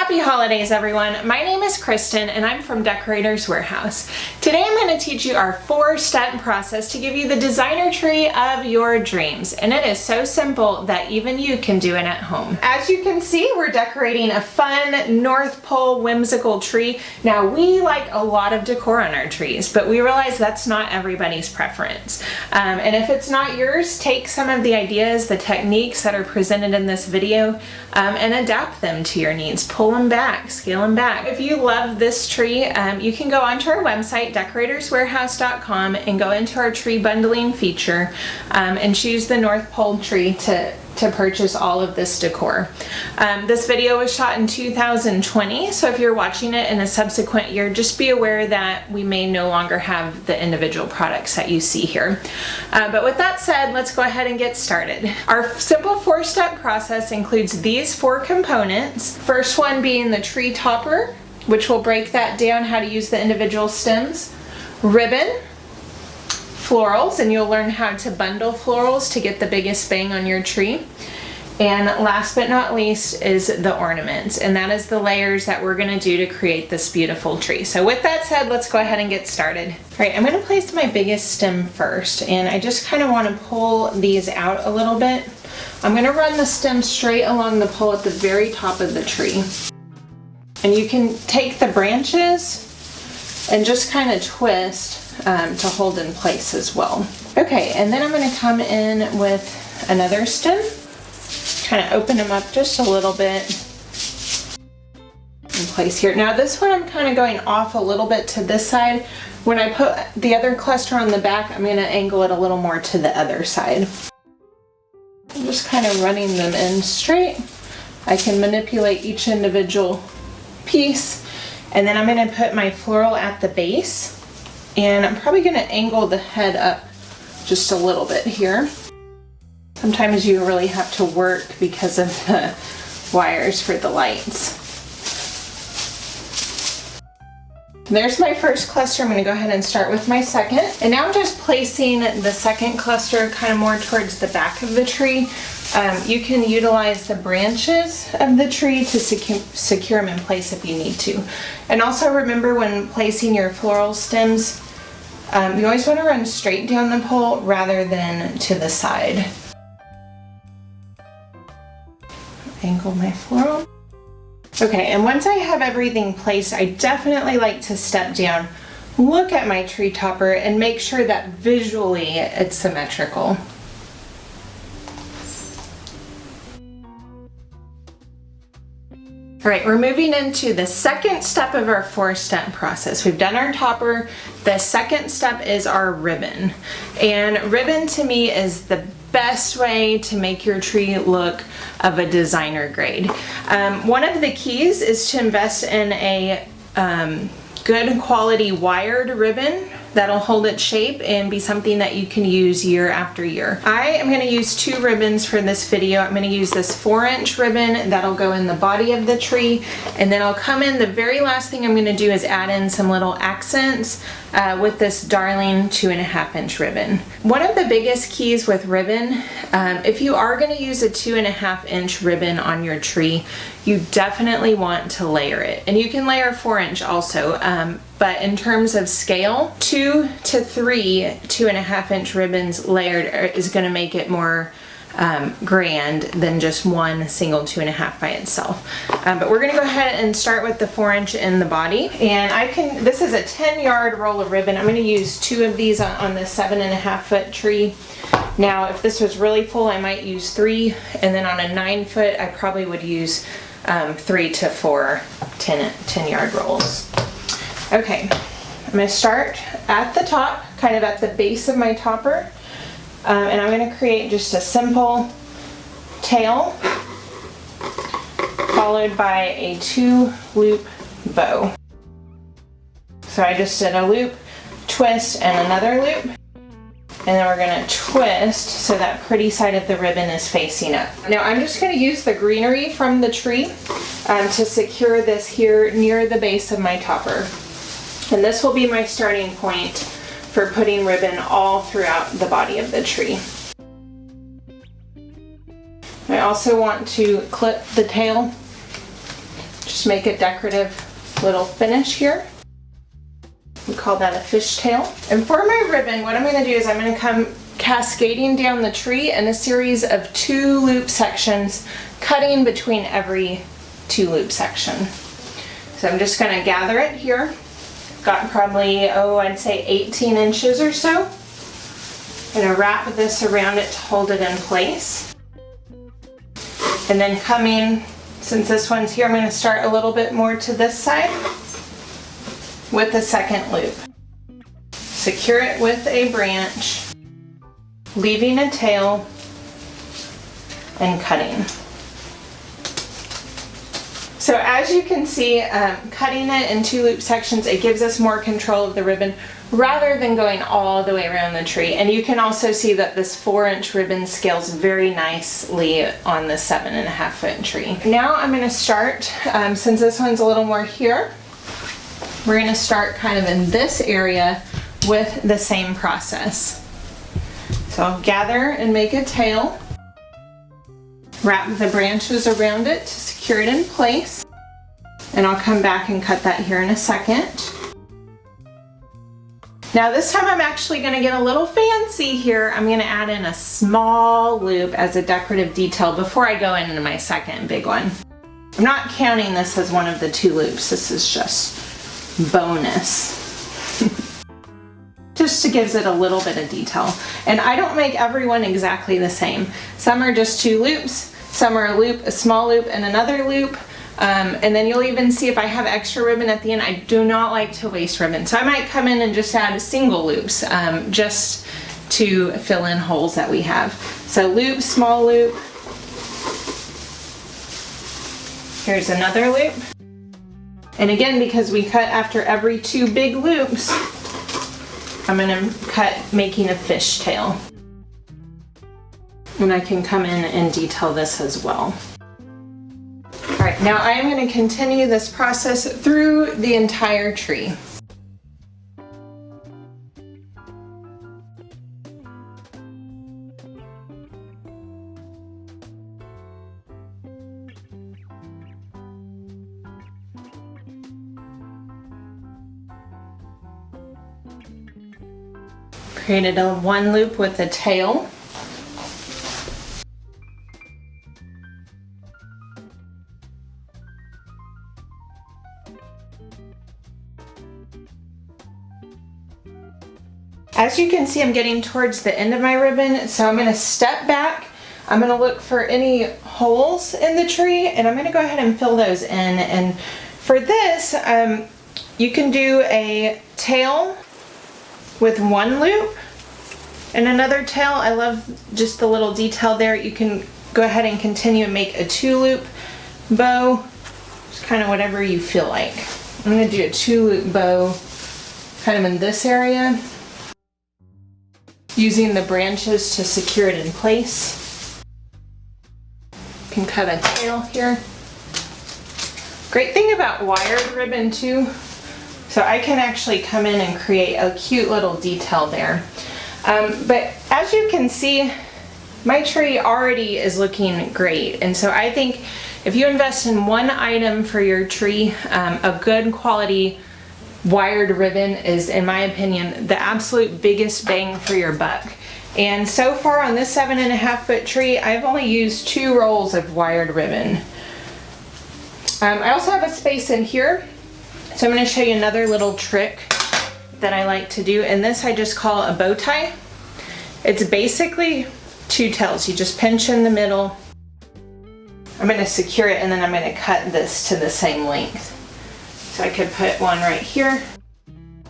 Happy holidays, everyone. My name is Kristen and I'm from Decorator's Warehouse. Today I'm going to teach you our 4-step process to give you the designer tree of your dreams. And it is so simple that even you can do it at home. As you can see, we're decorating a fun North Pole whimsical tree. Now we like a lot of decor on our trees, but we realize that's not everybody's preference. And if it's not yours, take some of the ideas, the techniques that are presented in this video and adapt them to your needs. Pull them back, scale them back. If you love this tree, you can go onto our website, decoratorswarehouse.com, and go into our tree bundling feature and choose the North Pole tree to purchase all of this decor. This video was shot in 2020, so if you're watching it in a subsequent year, just be aware that we may no longer have the individual products that you see here. But with that said, let's go ahead and get started. Our simple 4-step process includes these 4 components. First one being the tree topper, which will break that down, how to use the individual stems. Ribbon, florals, and you'll learn how to bundle florals to get the biggest bang on your tree. And last but not least is the ornaments, and that is the layers that we're going to do to create this beautiful tree. So with that said, let's go ahead and get started. All right, I'm going to place my biggest stem first, and I just kind of want to pull these out a little bit. I'm going to run the stem straight along the pole at the very top of the tree. And you can take the branches and just kind of twist to hold in place as well. Okay, and then I'm going to come in with another stem, kind of open them up just a little bit in place here. Now this one I'm kind of going off a little bit to this side. When I put the other cluster on the back, I'm going to angle it a little more to the other side. I'm just kind of running them in straight. I can manipulate each individual piece, and then I'm going to put my floral at the base. And I'm probably going to angle the head up just a little bit here. Sometimes you really have to work because of the wires for the lights. There's my first cluster. I'm going to go ahead and start with my second. And now I'm just placing the second cluster kind of more towards the back of the tree. You can utilize the branches of the tree to secure them in place if you need to. And also remember, when placing your floral stems, you always want to run straight down the pole rather than to the side. Angle my floral. Okay, and once I have everything placed, I definitely like to step down, look at my tree topper, and make sure that visually it's symmetrical. All right, we're moving into the second step of our 4-step process. We've done our topper. The second step is our ribbon. And ribbon to me is the best way to make your tree look of a designer grade. One of the keys is to invest in a good quality wired ribbon that'll hold its shape and be something that you can use year after year. I am going to use 2 ribbons for this video. I'm going to use this 4-inch ribbon that'll go in the body of the tree, and then I'll come in, the very last thing I'm going to do is add in some little accents with this darling 2.5-inch ribbon. One of the biggest keys with ribbon, if you are going to use a 2.5-inch ribbon on your tree, you definitely want to layer it. And you can layer 4-inch also, but in terms of scale, 2 to 3 2.5-inch ribbons layered is going to make it more grand than just one single 2.5 by itself. But we're going to go ahead and start with the 4-inch in the body. And this is a 10-yard roll of ribbon. I'm going to use 2 of these on the 7.5-foot tree. Now, if this was really full, I might use 3, and then on a 9-foot, I probably would use 3 to 4 10-yard rolls. Okay, I'm going to start at the top, kind of at the base of my topper, and I'm going to create just a simple tail followed by a 2-loop bow. So I just did a loop, twist, and another loop, and then we're going to twist so that pretty side of the ribbon is facing up. Now I'm just going to use the greenery from the tree to secure this here near the base of my topper. And this will be my starting point for putting ribbon all throughout the body of the tree. I also want to clip the tail, just make a decorative little finish here. We call that a fishtail. And for my ribbon, what I'm going to do is I'm going to come cascading down the tree in a series of 2 loop sections, cutting between every 2 loop section. So I'm just going to gather it here. Got probably, I'd say 18 inches or so. I'm going to wrap this around it to hold it in place. And then coming, since this one's here, I'm going to start a little bit more to this side with the second loop. Secure it with a branch, leaving a tail, and cutting. So as you can see, cutting it in 2 loop sections, it gives us more control of the ribbon rather than going all the way around the tree. And you can also see that this 4-inch ribbon scales very nicely on the 7.5-foot tree. Now I'm going to start, since this one's a little more here, we're going to start kind of in this area with the same process. So I'll gather and make a tail, wrap the branches around it to secure it in place, and I'll come back and cut that here in a second. Now this time I'm actually going to get a little fancy here. I'm going to add in a small loop as a decorative detail before I go into my second big one. I'm not counting this as one of the 2 loops. This is just bonus. Just to gives it a little bit of detail. And I don't make everyone exactly the same. Some are just 2 loops, some are a loop, a small loop, and another loop. And then you'll even see if I have extra ribbon at the end. I do not like to waste ribbon. So I might come in and just add single loops just to fill in holes that we have. So loop, small loop. Here's another loop. And again, because we cut after every 2 big loops, I'm going to cut making a fishtail. And I can come in and detail this as well. Alright, now I am going to continue this process through the entire tree. Created a 1 loop with a tail. As you can see, I'm getting towards the end of my ribbon, so I'm going to step back. I'm going to look for any holes in the tree, and I'm going to go ahead and fill those in. And for this, you can do a tail with 1 loop and another tail. I love just the little detail there. You can go ahead and continue and make a 2 loop bow, just kind of whatever you feel like. I'm going to do a 2 loop bow kind of in this area, using the branches to secure it in place. You can cut a tail here. Great thing about wired ribbon too, so I can actually come in and create a cute little detail there. But as you can see, my tree already is looking great. And so I think if you invest in one item for your tree, a good quality wired ribbon is, in my opinion, the absolute biggest bang for your buck. And so far on this 7.5-foot tree, I've only used 2 rolls of wired ribbon. I also have a space in here, so I'm going to show you another little trick that I like to do, and this I just call a bow tie. It's basically 2 tails. You just pinch in the middle. I'm going to secure it, and then I'm going to cut this to the same length. So I could put one right here.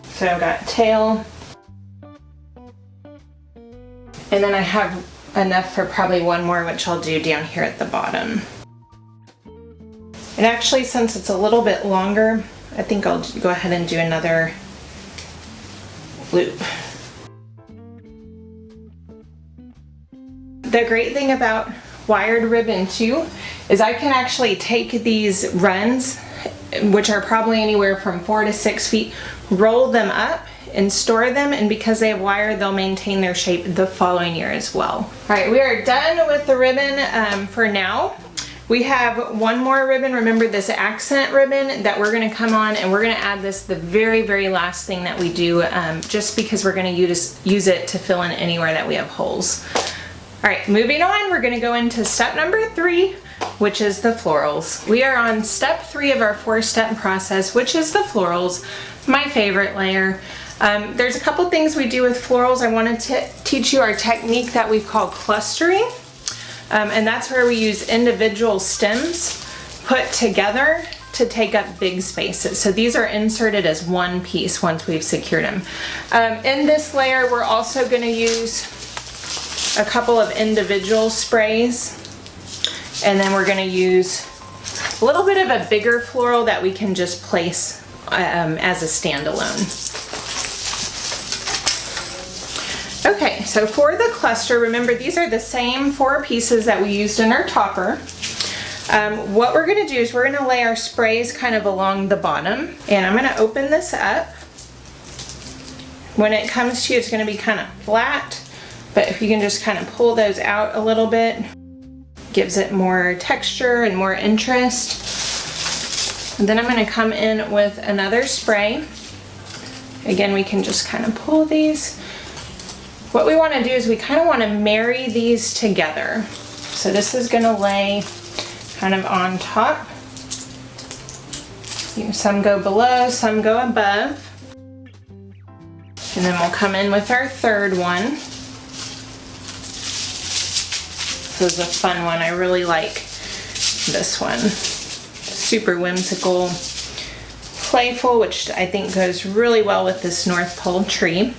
So I've got tail. And then I have enough for probably 1 more, which I'll do down here at the bottom. And actually, since it's a little bit longer, I think I'll go ahead and do another loop. The great thing about wired ribbon too is I can actually take these runs, which are probably anywhere from 4 to 6 feet, roll them up and store them, and because they have wire, they'll maintain their shape the following year as well. All right, we are done with the ribbon for now. We have one more ribbon. Remember this accent ribbon that we're gonna come on, and we're gonna add this the very, very last thing that we do, just because we're gonna use it to fill in anywhere that we have holes. All right, moving on, we're gonna go into step number 3, which is the florals. We are on step 3 of our 4-step process, which is the florals, my favorite layer. There's a couple things we do with florals. I wanted to teach you our technique that we call clustering. And that's where we use individual stems put together to take up big spaces. So these are inserted as one piece once we've secured them. In this layer, we're also gonna use a couple of individual sprays, and then we're gonna use a little bit of a bigger floral that we can just place as a standalone. Okay, so for the cluster, remember these are the same 4 pieces that we used in our topper. What we're gonna do is we're gonna lay our sprays kind of along the bottom, and I'm gonna open this up. When it comes to you, it's gonna be kind of flat, but if you can just kind of pull those out a little bit, gives it more texture and more interest. And then I'm gonna come in with another spray. Again, we can just kind of pull these. What we want to do is we kind of want to marry these together. So this is going to lay kind of on top. Some go below, some go above. And then we'll come in with our third one. This is a fun one. I really like this one. Super whimsical, playful, which I think goes really well with this North Pole tree.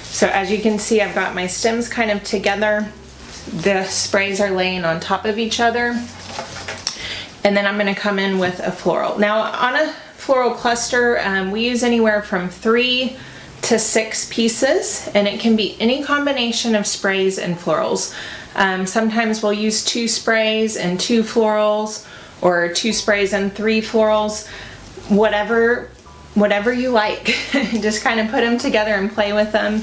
So as you can see, I've got my stems kind of together. The sprays are laying on top of each other. And then I'm gonna come in with a floral. Now on a floral cluster, we use anywhere from 3 to 6 pieces, and it can be any combination of sprays and florals. Sometimes we'll use 2 sprays and 2 florals, or 2 sprays and 3 florals, whatever you like. Just kind of put them together and play with them.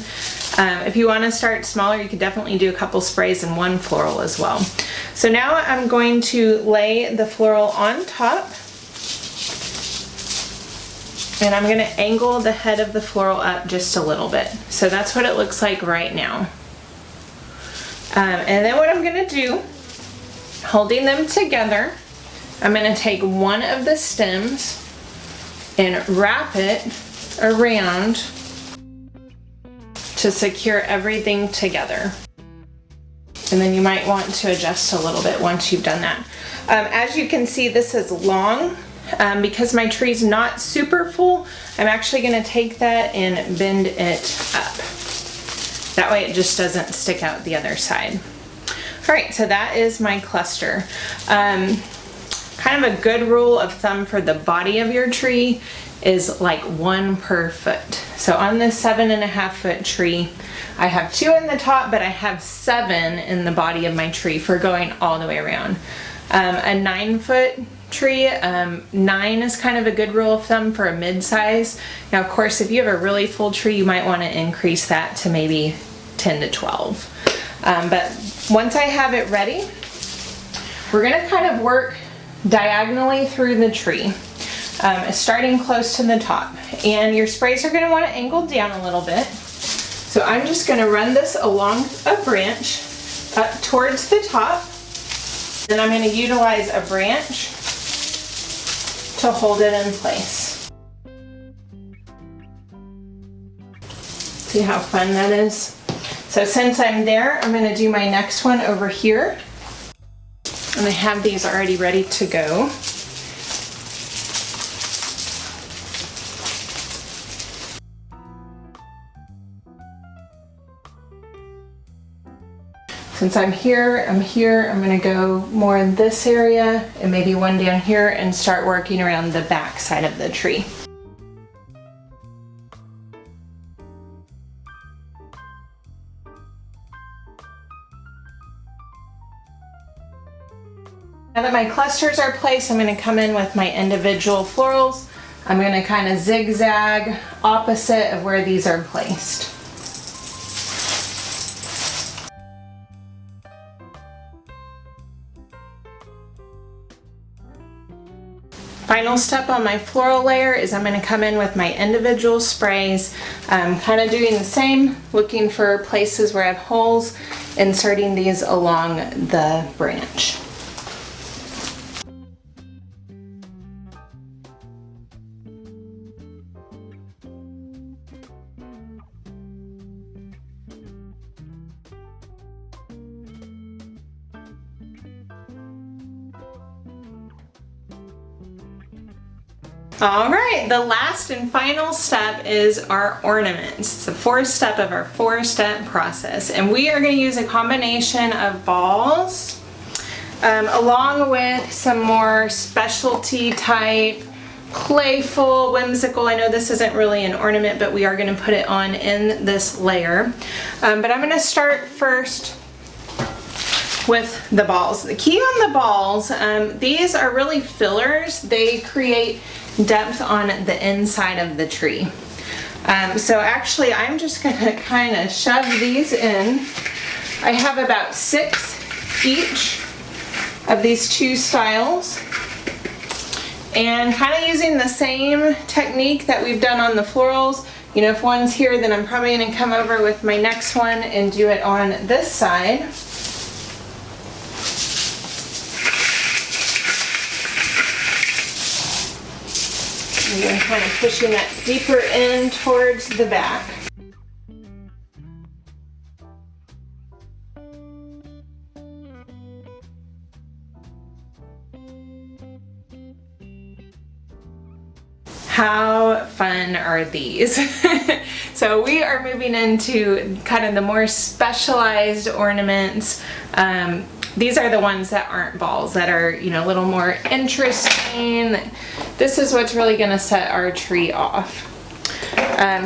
If you want to start smaller, you could definitely do a couple sprays and 1 floral as well. So now I'm going to lay the floral on top, and I'm going to angle the head of the floral up just a little bit. So that's what it looks like right now. And then what I'm going to do, holding them together, I'm going to take one of the stems and wrap it around to secure everything together. And then you might want to adjust a little bit once you've done that. As you can see, this is long. Because my tree's not super full, I'm actually going to take that and bend it up. That way it just doesn't stick out the other side. All right, so that is my cluster. Kind of a good rule of thumb for the body of your tree is like 1 per foot. So on this 7.5 foot tree, I have 2 in the top, but I have 7 in the body of my tree for going all the way around. A 9 foot tree, 9 is kind of a good rule of thumb for a mid-size. Now, of course, if you have a really full tree, you might want to increase that to maybe 10 to 12. But once I have it ready, we're going to kind of work diagonally through the tree, starting close to the top. And your sprays are going to want to angle down a little bit. So I'm just going to run this along a branch up towards the top. Then I'm going to utilize a branch to hold it in place. See how fun that is? So since I'm there, I'm going to do my next one over here. And I have these already ready to go. Since I'm here, I'm going to go more in this area and maybe one down here and start working around the back side of the tree. Now that my clusters are placed, I'm going to come in with my individual florals. I'm going to kind of zigzag opposite of where these are placed. Final step on my floral layer is I'm going to come in with my individual sprays, kind of doing the same, looking for places where I have holes, inserting these along the branch. All right, the last and final step is our ornaments. It's the fourth step of our four-step process, and we are going to use a combination of balls along with some more specialty type, playful, whimsical. I know this isn't really an ornament, but we are going to put it on in this layer. But I'm going to start first with the balls. The key on the balls, these are really fillers. They create depth on the inside of the tree. So actually I'm just going to kind of shove these in. I have about 6 each of these 2 styles, and kind of using the same technique that we've done on the florals. You know, if one's here, then I'm probably going to come over with my next one and do it on this side. And then kind of pushing that deeper in towards the back. How fun are these? So we are moving into kind of the more specialized ornaments. These are the ones that aren't balls, that are, you know, a little more interesting. This is what's really going to set our tree off.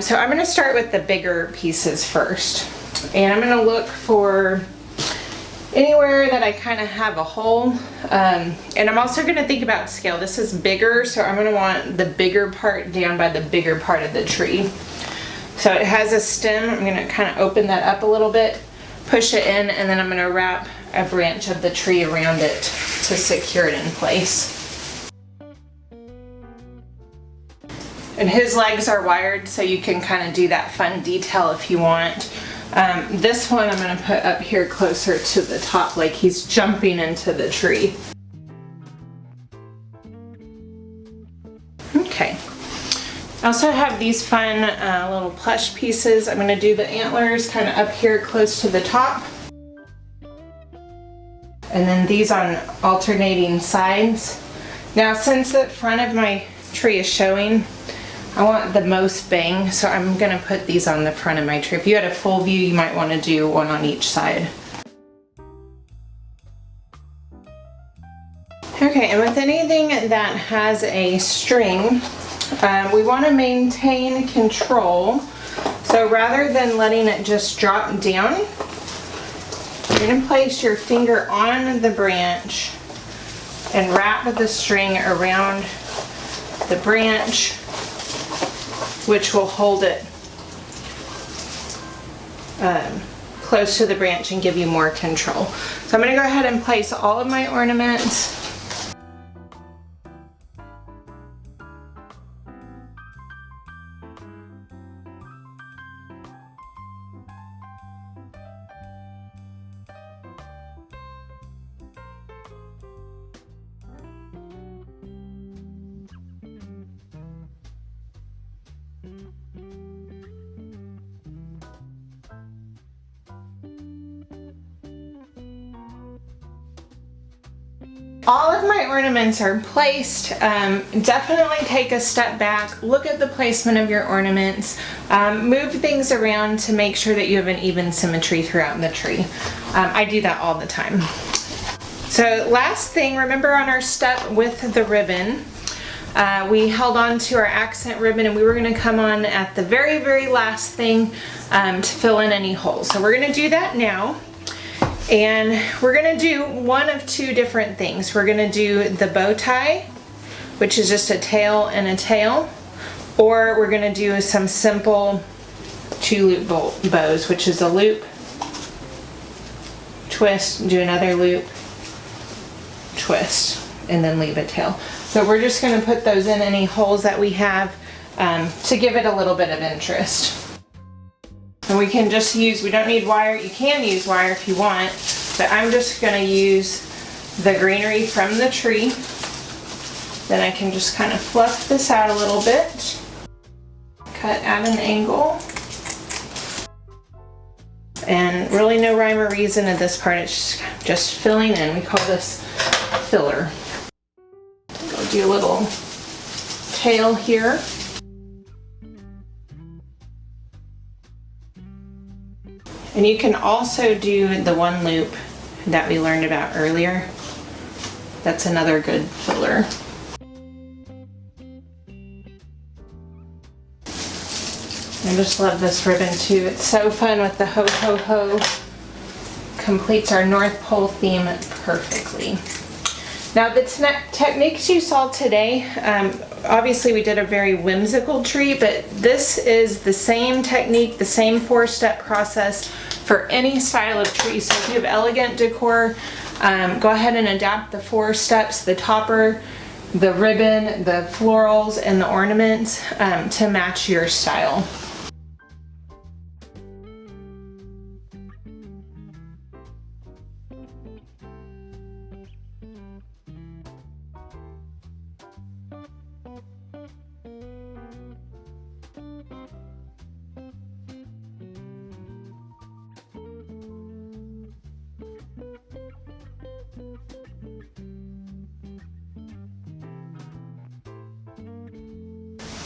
So I'm going to start with the bigger pieces first. And I'm going to look for anywhere that I kind of have a hole. And I'm also going to think about scale. This is bigger, so I'm going to want the bigger part down by the bigger part of the tree. So it has a stem. I'm going to kind of open that up a little bit, push it in, and then I'm going to wrap a branch of the tree around it to secure it in place. And his legs are wired, so you can kind of do that fun detail if you want. This one I'm going to put up here closer to the top, like he's jumping into the tree. Okay. I also have these fun little plush pieces. I'm going to do the antlers kind of up here close to the top. And then these on alternating sides. Now, since the front of my tree is showing, I want the most bang, so I'm going to put these on the front of my tree. If you had a full view, you might want to do one on each side. Okay, and with anything that has a string, we want to maintain control. So rather than letting it just drop down, you're going to place your finger on the branch and wrap the string around the branch, which will hold it close to the branch and give you more control. So I'm going to go ahead and place all of my ornaments. All of my ornaments are placed. Definitely take a step back, look at the placement of your ornaments, move things around to make sure that you have an even symmetry throughout the tree. I do that all the time. So last thing, remember on our step with the ribbon, we held on to our accent ribbon and we were going to come on at the very, very last thing to fill in any holes. So we're going to do that now. And we're going to do one of 2 different things. We're going to do the bow tie, which is just a tail and a tail, or we're going to do some simple 2-loop bows, which is a loop, twist, do another loop, twist. and then leave a tail. So we're just going to put those in any holes that we have to give it a little bit of interest. And we can just use, we don't need wire, you can use wire if you want, but I'm just going to use the greenery from the tree. Then I can just kind of fluff this out a little bit, cut at an angle. And really no rhyme or reason at this part, it's just filling in. We call this filler. I'll do a little tail here. And you can also do the one loop that we learned about earlier. That's another good filler. I just love this ribbon too. It's so fun with the ho ho ho. Completes our North Pole theme perfectly. Now the techniques you saw today, obviously we did a very whimsical tree, but this is the same technique, the same 4-step process for any style of tree. So if you have elegant decor, go ahead and adapt the 4 steps, the topper, the ribbon, the florals, and the ornaments to match your style.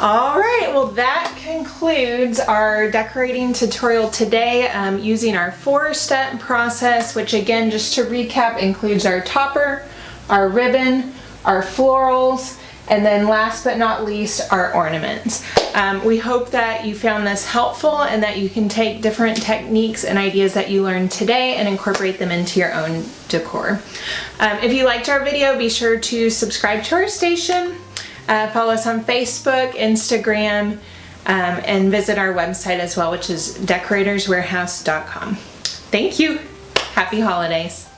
All right, well that concludes our decorating tutorial today using our 4-step process, which again, just to recap, includes our topper, our ribbon, our florals, and then last but not least, our ornaments. We hope that you found this helpful and that you can take different techniques and ideas that you learned today and incorporate them into your own decor. If you liked our video, be sure to subscribe to our station. Follow us on Facebook, Instagram, and visit our website as well, which is decoratorswarehouse.com. Thank you. Happy holidays.